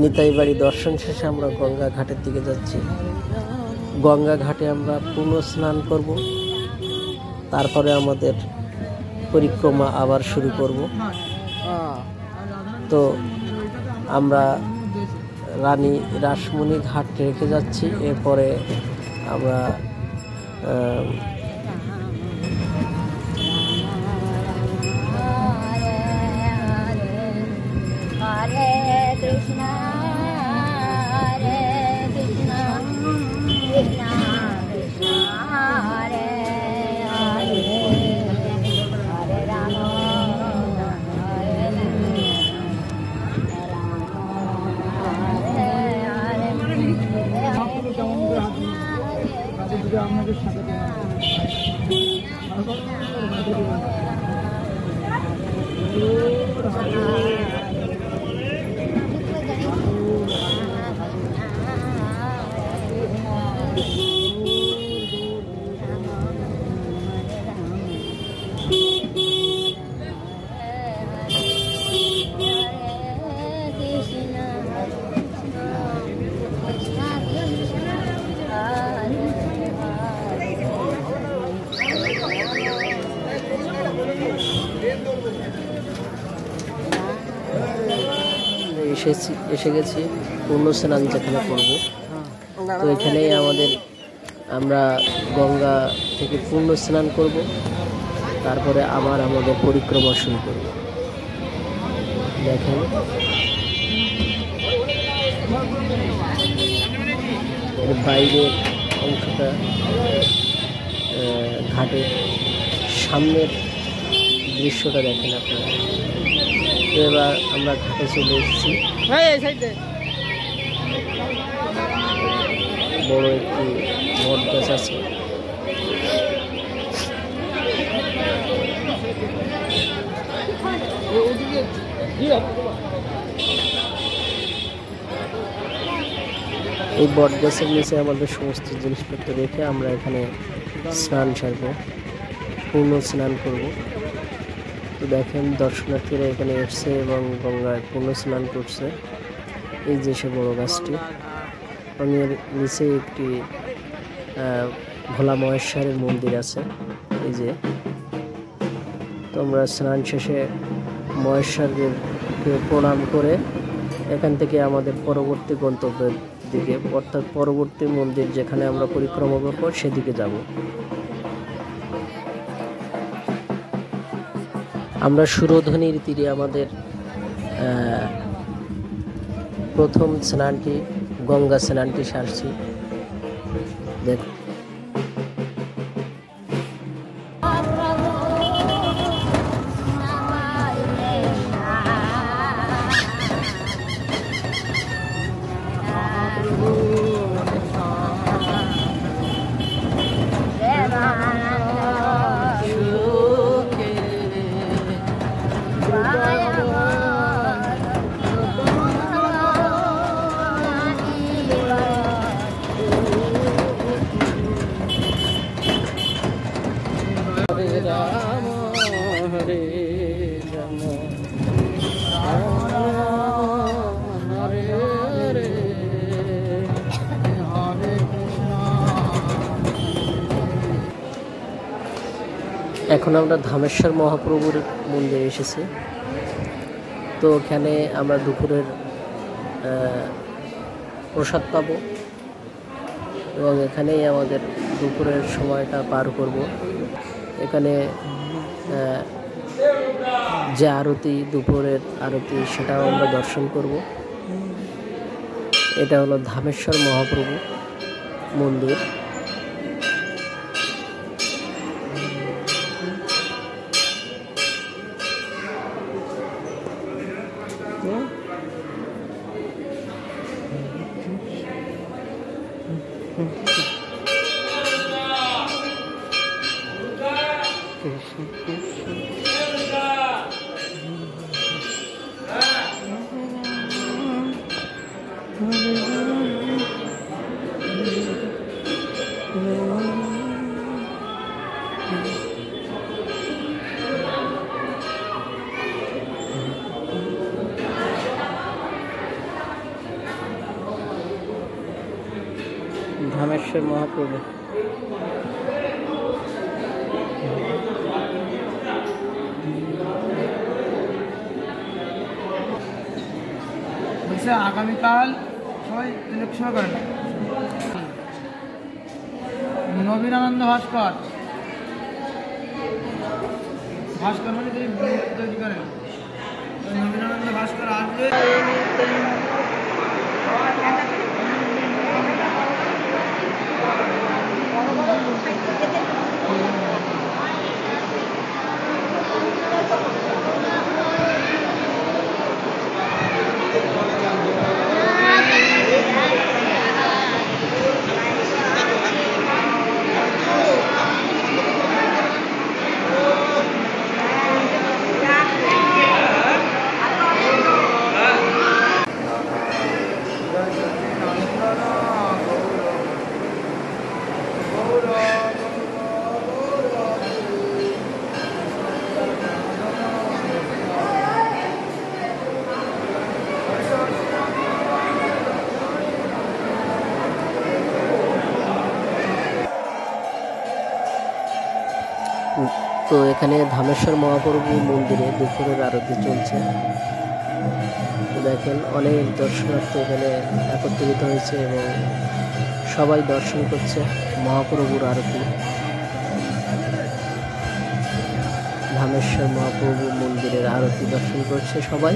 নিতাই বাড়ি দর্শন শেষে আমরা গঙ্গা ঘাটের দিকে যাচ্ছি। গঙ্গা ঘাটে আমরা পুণ্য স্নান করব, তারপরে আমাদের পরিক্রমা আবার শুরু করব। তো আমরা রানী রাসমণি ঘাট রেখে যাচ্ছি। এরপরে আমরা এসে গেছি পুণ্য স্নান যেখানে করব। তো এখানেই আমরা গঙ্গা থেকে পুণ্য স্নান করব, তারপরে আবার আমাদের পরিক্রমা শুরু করব। দেখেন এর বাইরের অংশটা ঘাটের সামনের দৃশ্যটা দেখেন আপনারা। এবার আমরা ঘাটে চলে এসেছি। বড় একটি বট গাছ আছে। এই বট গাছের নিচে আমাদের সমস্ত জিনিসপত্র রেখে আমরা এখানে স্নান সারবো, পূর্ণ স্নান করব। তো দেখেন দর্শনার্থীরা এখানে এসছে এবং গঙ্গায় পূর্ণ স্নান করছে। এই যে সে বড় গাছটি, এর নিচে একটি ভোলা মহেশ্বরের মন্দির আছে। এই যে তোমরা স্নান শেষে মহেশ্বরকে প্রণাম করে এখান থেকে আমাদের পরবর্তী গন্তব্যের দিকে, অর্থাৎ পরবর্তী মন্দির যেখানে আমরা পরিক্রমা করব সেদিকে যাব। আমরা সুরধনির তীরে আমাদের প্রথম স্নানটি, গঙ্গা স্নানটি সারছি। দেখো এখন আমরা ধামেশ্বর মহাপ্রভুর মন্দিরে এসেছি। তো এখানে আমরা দুপুরের প্রসাদ পাব এবং এখানেই আমাদের দুপুরের সময়টা পার করব। এখানে যে আরতি, দুপুরের আরতি, সেটাও আমরা দর্শন করব। এটা হলো ধামেশ্বর মহাপ্রভু মন্দির। ধামেশ্বর মহাপ্রভু। আগামীকাল সবাই ইলেকশন করেন। নবীন আনন্দ ভাস্কর মানে তৈরি করেন। নবীন আনন্দ ভাস্কর আসবে। তো এখানে ধামেশ্বর মহাপ্রভু মন্দিরে দুপুরের আরতি চলছে। তো দেখেন অনেক দর্শনার্থী এখানে একত্রিত হয়েছে এবং সবাই দর্শন করছে মহাপ্রভুর আরতি। ধামেশ্বর মহাপ্রভু মন্দিরের আরতি দর্শন করছে সবাই।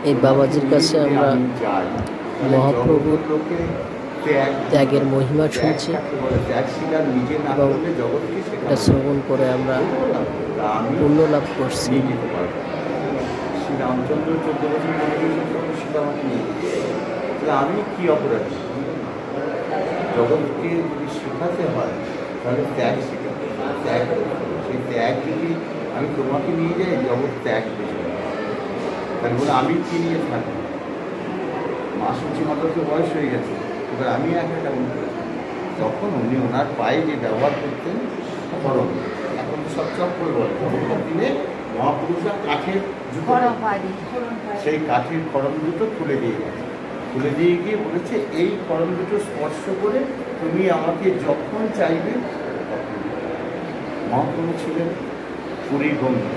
এই বাবাজির কাছে আমরা মহাপ্রভুর ত্যাগের মহিমা শুনছি এবং এটা শ্রবণ করে আমরা পুণ্য লাভ করছি। রামচন্দ্র 14 বছর সীতা আমাকে নিয়ে আমি কি অপরাধ? জগৎকে যদি শেখাতে হয় তাহলে ত্যাগ শেখাতে হয়, ত্যাগ সেই ত্যাগ যদি আমি তোমাকে নিয়ে যাই জগৎ ত্যাগ বেশি তার বলে আমি কি নিয়ে থাকি। মা সূচি মাত্র তো বয়স হয়ে গেছে, এবার আমি একটা কেমন তখন উনি ওনার পায়ে যে ব্যবহার করতেন খড়ম, এখন সব চপ করে বলে তখনকার দিনে মহাপুরুষরা কাঠের সেই কাঠের খড়ম দুটো খুলে দিয়ে গেছে, খুলে দিয়ে গিয়ে বলেছে এই খড়ম দুটো স্পর্শ করে তুমি আমাকে যখন চাইবে তখন। মহাপ্রভু ছিলেন পুরীর গঙ্গা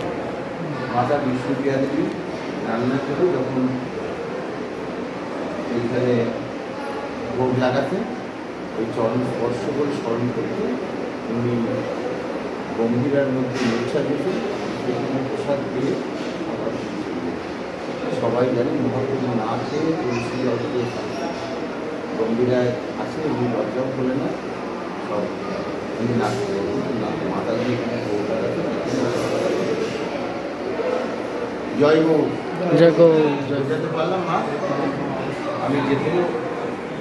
মাতা বিষ্ণুপ্রিয়া দেবী রান্না করে যখন এইখানে ভোগ লাগাতে ওই চরণ স্পর্শ করে স্মরণ করতে উনি গম্ভীরার মধ্যে মূর্ছা দিতে সেখানে প্রসাদ দিয়ে আবার সবাই জানে মহাপ্রভু না খেয়ে তুলসী অর্থে গম্ভীরায় আছে উনি লজ্জাও বলে না সব উনি না খেয়ে না মাতাজি এখানে ভোগ লাগাতে। জয় গৌ জয় গৌ যেতে পারলাম না আমি যেটুকু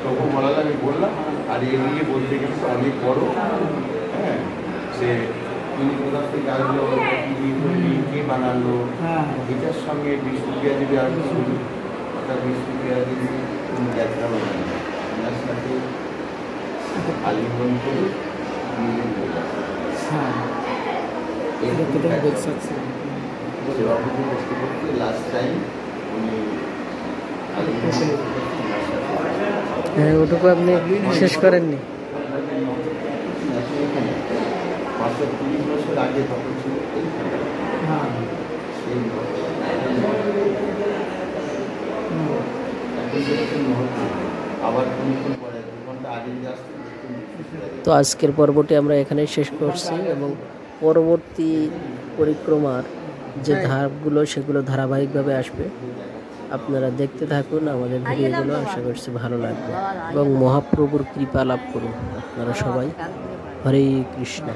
তবু বলালে আমি বললাম। আর এ নিয়ে বলতে গেলে তো অনেক বড়, হ্যাঁ সে তিনি কোথা থেকে আসলো কে বানালো এটার সঙ্গে বিষ্ণুপ্রিয়া দেবী আর অর্থাৎ বিষ্ণুপ্রিয়া দেবী তিনি যাত্রা বানালেন ওনার সাথে আলিঙ্গন করে সেবাপুজো করতে করতে লাস্ট টাইম উনি হ্যাঁ ওটুকু আপনি শেষ করেননি। 530 বছর আগে তখন ছিল আবার পরে 2 ঘন্টা আগে আসতে। তো আজকের পর্বটি আমরা এখানেই শেষ করছি এবং পরবর্তী পরিক্রমার যে ধাপগুলো সেগুলো ধারাবাহিকভাবে আসবে। আপনারা দেখতে থাকুন আমাদের ভিডিওগুলো, আশা করছি ভালো লাগবে এবং মহাপ্রভুর কৃপা লাভ করুন আপনারা সবাই। হরে কৃষ্ণ।